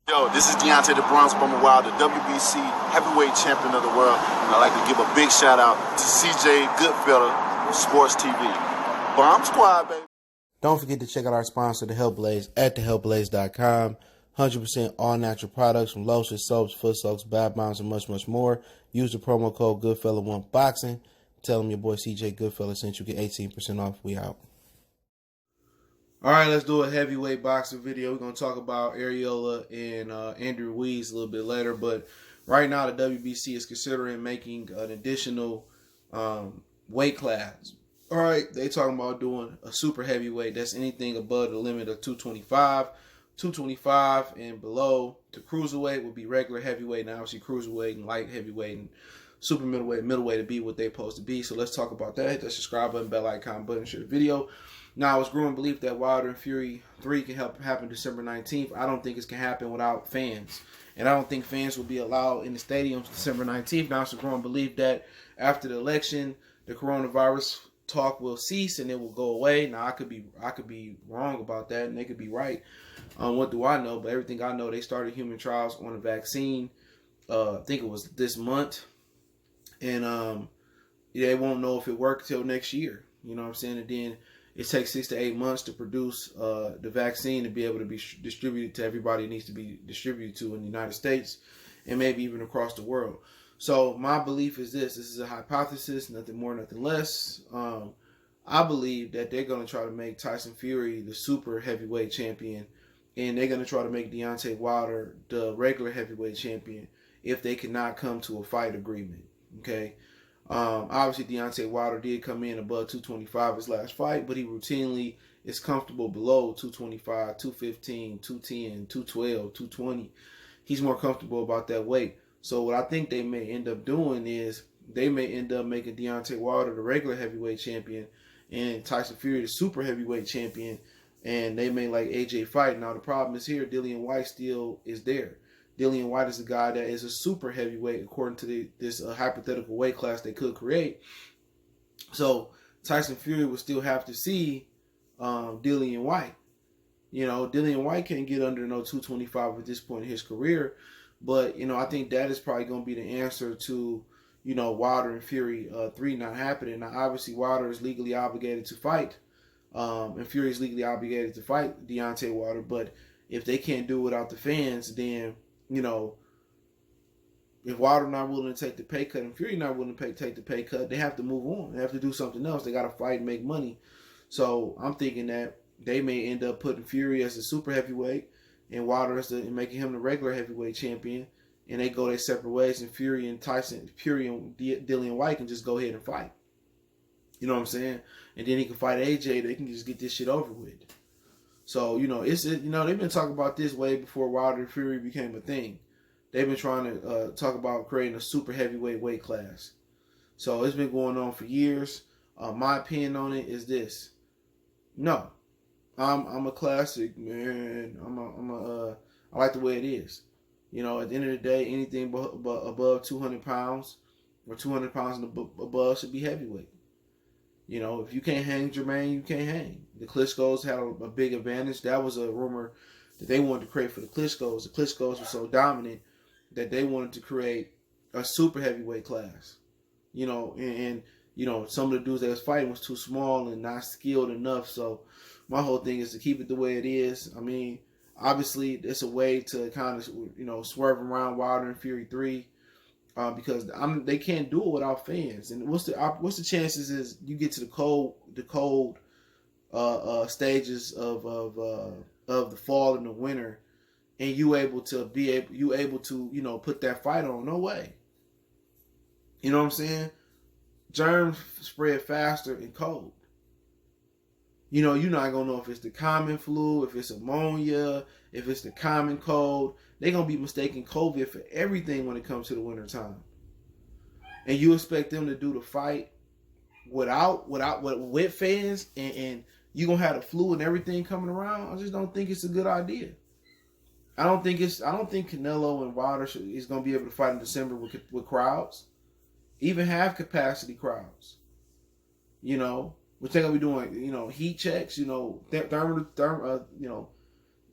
Yo, this is Deontay the Bronx Bummer Wild, the WBC heavyweight champion of the world. And I'd like to give a big shout out to CJ Goodfella, Sports TV. Bomb Squad, baby. Don't forget to check out our sponsor, The Health Blaze, at thehealthblaze.com. 100% all natural products from lotions, soaps, foot soaks, bath bombs, and much, much more. Use the promo code Goodfella1Boxing. Tell them your boy CJ Goodfella sent you, get 18% off. We out. All right, let's do a heavyweight boxing video. We're going to talk about Arreola and Andrew Ruiz a little bit later. But right now, the WBC is considering making an additional weight class. All right, they talking about doing a super heavyweight. That's anything above the limit of 225. 225 and below to cruiserweight would be regular heavyweight. Now, obviously, cruiserweight and light heavyweight and super middleweight to be what they're supposed to be. So let's talk about that. Hit that subscribe button, bell icon button, share the video. Now, it's growing belief that Wilder and Fury 3 can happen December 19th. I don't think it can happen without fans. And I don't think fans will be allowed in the stadiums December 19th. Now, it's a growing belief that after the election, the coronavirus talk will cease and it will go away. Now, I could be wrong about that, and they could be right. What do I know? But everything I know, they started human trials on a vaccine. I think it was this month. And they won't know if it worked till next year. You know what I'm saying? And then it takes 6 to 8 months to produce the vaccine to be able to be distributed to everybody it needs to be distributed to in the United States and maybe even across the world. So my belief is this. This is a hypothesis, nothing more, nothing less. I believe that they're going to try to make Tyson Fury the super heavyweight champion, and they're going to try to make Deontay Wilder the regular heavyweight champion if they cannot come to a fight agreement. Okay. Obviously, Deontay Wilder did come in above 225 his last fight, but he routinely is comfortable below 225, 215, 210, 212, 220. He's more comfortable about that weight. So what I think they may end up doing is they may end up making Deontay Wilder the regular heavyweight champion and Tyson Fury the super heavyweight champion, and they may like AJ fight. Now, the problem is here, Dillian Whyte still is there. Dillian Whyte is the guy that is a super heavyweight according to this hypothetical weight class they could create. So Tyson Fury will still have to see Dillian Whyte. You know, Dillian Whyte can't get under no 225 at this point in his career. But, you know, I think that is probably going to be the answer to, you know, Wilder and Fury 3 not happening. Now, obviously, Wilder is legally obligated to fight. And Fury is legally obligated to fight Deontay Wilder. But if they can't do it without the fans, then, you know, if Wilder not willing to take the pay cut and Fury not willing to take the pay cut, they have to move on. They have to do something else. They got to fight and make money. So I'm thinking that they may end up putting Fury as a super heavyweight and Wilder as and making him the regular heavyweight champion. And they go their separate ways, and Fury and Dillian Whyte can just go ahead and fight. You know what I'm saying? And then he can fight AJ. They can just get this shit over with. So, you know, they've been talking about this way before Wilder and Fury became a thing. They've been trying to talk about creating a super heavyweight weight class. So it's been going on for years. My opinion on it is this. No. I'm a classic, man. I like the way it is. You know, at the end of the day, anything above 200 pounds or 200 pounds and above should be heavyweight. You know, if you can't hang Jermaine, you can't hang. The Klitschko's had a big advantage. That was a rumor that they wanted to create for the Klitschko's. The Klitschko's were so dominant that they wanted to create a super heavyweight class. You know, and you know, some of the dudes that was fighting was too small and not skilled enough. So my whole thing is to keep it the way it is. I mean, obviously, it's a way to kind of, you know, swerve around Wilder and Fury 3. Because they can't do it without fans. And what's the chances is you get to the cold stages of the fall and the winter, and you able to you know, put that fight on? No way. You know what I'm saying? Germs spread faster in cold. You know, you're not gonna know if it's the common flu, if it's ammonia, if it's the common cold. They're gonna be mistaking COVID for everything when it comes to the winter time. And you expect them to do the fight with fans, and you gonna have the flu and everything coming around? I just don't think it's a good idea. I don't think Canelo and Wilder is gonna be able to fight in December with crowds, even half capacity crowds. You know, which they're gonna be doing, you know, heat checks, you know,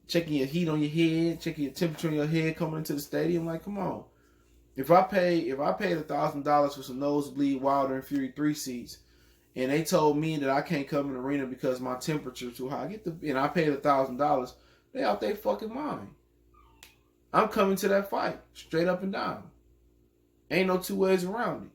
checking your heat on your head, checking your temperature on your head coming into the stadium. Like, come on. If I paid $1,000 for some nosebleed Wilder and Fury 3 seats, and they told me that I can't come in the arena because my temperature is too high, and I paid $1,000, they out their fucking mind. I'm coming to that fight straight up and down. Ain't no two ways around it.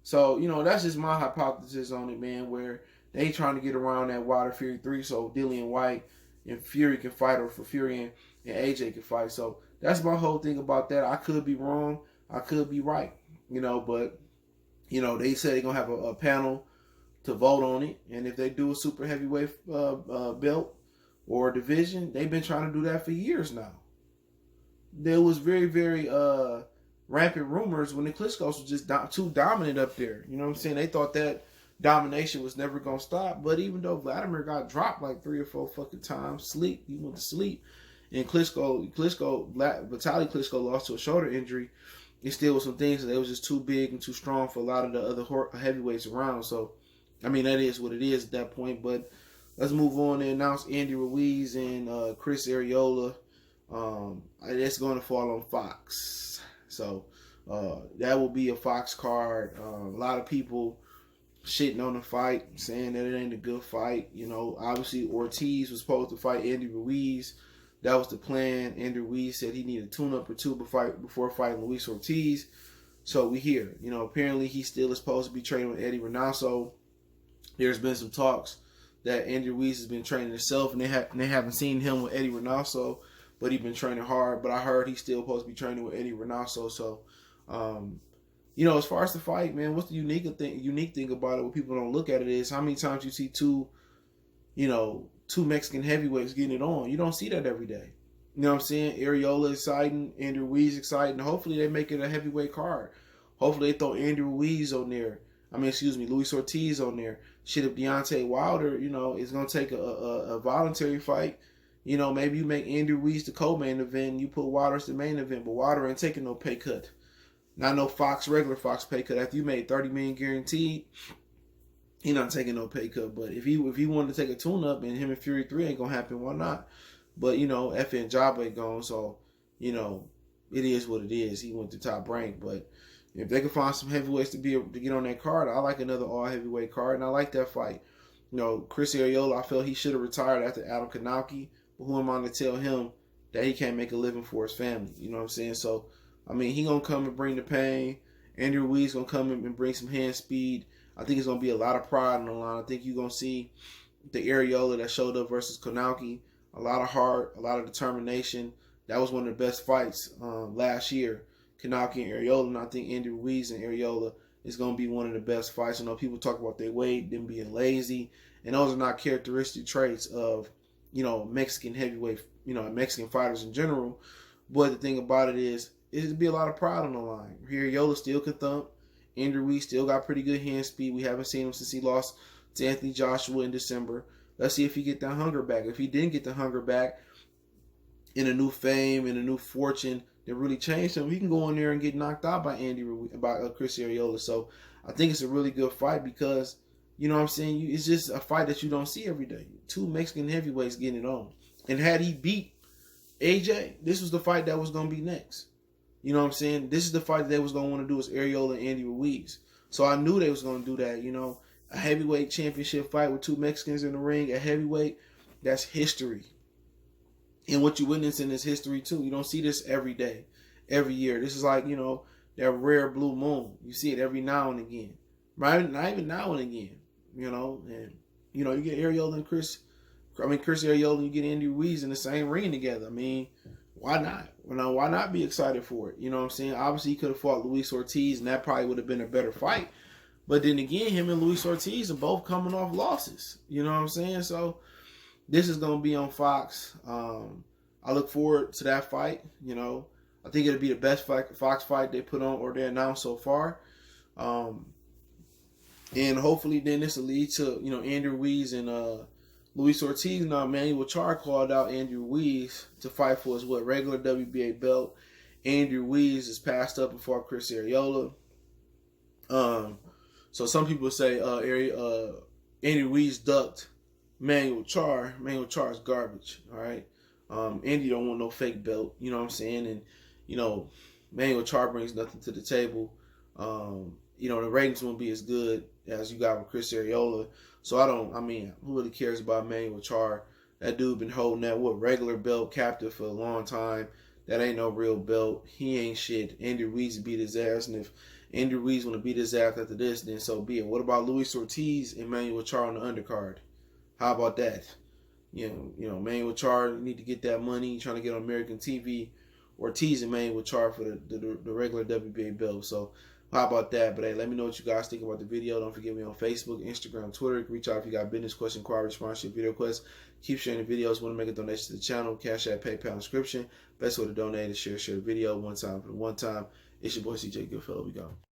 So, that's just my hypothesis on it, man, where they trying to get around that Wilder Fury 3 so Dillian White and Fury can fight, or for Fury and AJ can fight. So that's my whole thing about that. I could be wrong. I could be right. But, they said they're going to have a panel to vote on it. And if they do a super heavyweight belt or division, they've been trying to do that for years now. There was very, very rampant rumors when the Klitschko's was just too dominant up there. You know what I'm saying? They thought that domination was never going to stop. But even though Vladimir got dropped like 3 or 4 fucking times, he went to sleep. And Vitaly Klitschko lost to a shoulder injury. It still was some things that it was just too big and too strong for a lot of the other heavyweights around. So, that is what it is at that point. But let's move on and announce Andy Ruiz and Chris Arreola. It's going to fall on Fox. So, that will be a Fox card. A lot of people shitting on the fight, saying that it ain't a good fight. Obviously Ortiz was supposed to fight Andy Ruiz. That was the plan. Andy Ruiz said he needed a tune-up or two before fighting Luis Ortiz. So we hear, apparently he still is supposed to be training with Eddie Reynoso. There's been some talks that Andy Ruiz has been training himself, and they haven't seen him with Eddie Reynoso, but he's been training hard. But I heard he's still supposed to be training with Eddie Reynoso. So, as far as the fight, man, what's the unique thing about it? What people don't look at it is how many times you see two Mexican heavyweights getting it on. You don't see that every day. You know what I'm saying? Arreola exciting, Andy Ruiz exciting. Hopefully they make it a heavyweight card. Hopefully they throw Andy Ruiz on there. Luis Ortiz on there. Shit, if Deontay Wilder, is going to take a voluntary fight, maybe you make Andy Ruiz the co-main event and you put Wilder as the main event. But Wilder ain't taking no pay cut. Not no regular Fox pay cut. After you made $30 million guaranteed, he not taking no pay cut. But if he wanted to take a tune-up and him and Fury 3 ain't going to happen, why not? But, FN job ain't gone, so, it is what it is. He went to Top Rank. But if they can find some heavyweights to get on that card, I like another all-heavyweight card, and I like that fight. Chris Arreola, I felt he should have retired after Adam Kanowski, but who am I to tell him that he can't make a living for his family? You know what I'm saying? So, he going to come and bring the pain. Andy Ruiz going to come and bring some hand speed. I think it's going to be a lot of pride on the line. I think you're going to see the Arreola that showed up versus Kanowski. A lot of heart, a lot of determination. That was one of the best fights last year. Kanowski and Arreola, and I think Andy Ruiz and Arreola is going to be one of the best fights. People talk about their weight, them being lazy, and those are not characteristic traits of, Mexican heavyweight, Mexican fighters in general. But the thing about it is, it'd be a lot of pride on the line. Arreola still can thump. Andy Ruiz still got pretty good hand speed. We haven't seen him since he lost to Anthony Joshua in December. Let's see if he get that hunger back. If he didn't get the hunger back in a new fame, in a new fortune that really changed him, he can go in there and get knocked out by Chris Arreola. So I think it's a really good fight because, it's just a fight that you don't see every day. Two Mexican heavyweights getting it on. And had he beat AJ, this was the fight that was going to be next. You know what I'm saying? This is the fight that they was going to want to do was Arreola and Andy Ruiz. So I knew they was going to do that, A heavyweight championship fight with two Mexicans in the ring at heavyweight, that's history. And what you witness in this history, too. You don't see this every day, every year. This is like, that rare blue moon. You see it every now and again. Right? Not even now and again, And, you get Arreola and Chris Arreola and you get Andy Ruiz in the same ring together. Why not? Why not be excited for it? You know what I'm saying? Obviously, he could have fought Luis Ortiz, and that probably would have been a better fight. But then again, him and Luis Ortiz are both coming off losses. You know what I'm saying? So, this is going to be on Fox. I look forward to that fight. I think it'll be the best Fox fight they put on or they announced so far. And hopefully then this will lead to, Andy Ruiz and Luis Ortiz. Now, Manuel Char called out Andy Ruiz to fight for his regular WBA belt. Andy Ruiz is passed up before Chris Arreola. So some people say Andy Ruiz ducked Manuel Char is garbage. All right. Indy don't want no fake belt. You know what I'm saying? And Manuel Char brings nothing to the table. The ratings won't be as good as you got with Chris Arreola. So who really cares about Manuel Char? That dude been holding that regular belt captive for a long time. That ain't no real belt. He ain't shit. Andy Ruiz beat his ass, and if Andy Ruiz want to beat his ass after this, then so be it. What about Luis Ortiz and Manuel Char on the undercard? How about that? Manuel Char need to get that money. Trying to get on American TV. Ortiz and Manuel Char for the regular WBA belt. So how about that? But hey, let me know what you guys think about the video. Don't forget me on Facebook, Instagram, Twitter. Reach out if you got business question, inquiry, sponsorship, video requests. Keep sharing the videos. Want to make a donation to the channel? Cash App, PayPal, inscription. Best way to donate is share the video one time for the one time. It's your boy CJ Goodfellow. We go.